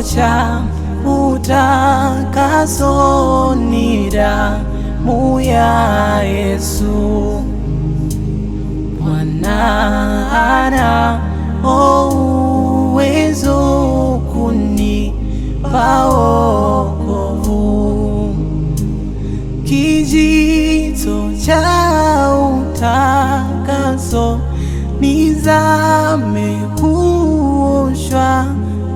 cha utakaso ni damu ya Yesu. Bwana ana uwezo kunipa wokovu. Kijito cha utakaso nizame kuoshwa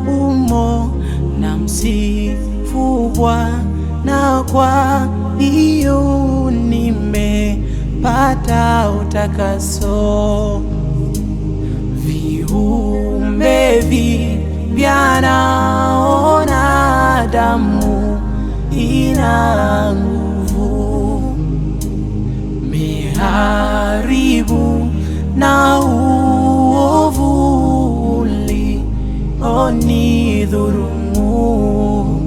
umo, na msifu Bwana kwa hiyo nimepata utakaso. Viumbe vipya naona damu ina nguvu, miharibu na uovu ulionidhulumu.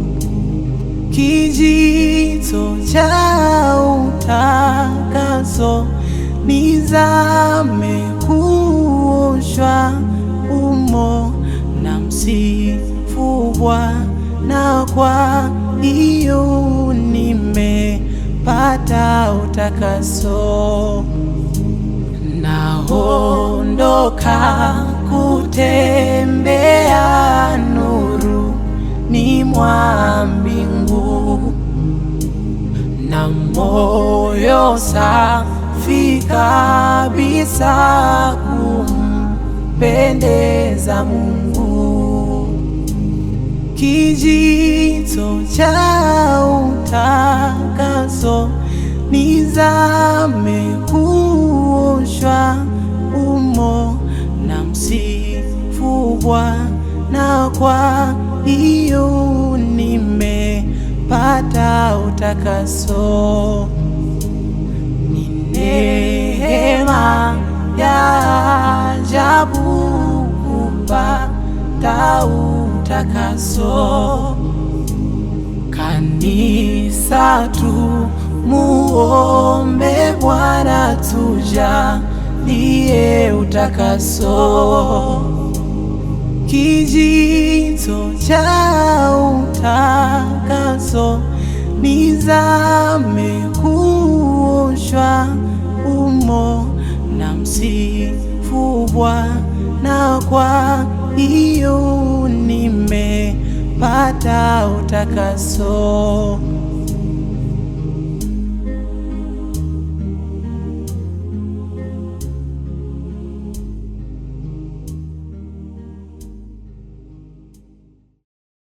Kijito cha utakaso nizame kuoshwa umo, na msifu Bwana kwa hiyo nimepata utakaso. Naondoka kutembea nuru ni mwa mbingu, na moyo safi kabisa kumpendeza Mungu. Kijito cha utakaso nizame kuoshwa umo, na msifu Bwana kwa hiyo nimepata utakaso. Ni neema ya ajabu kupata utakaso. Kanisa tumuombe Bwana tujalie utakaso. Kijito cha utakaso nizame kuoshwa umo, na msifu Bwana kwa hiyo nimepata utakaso.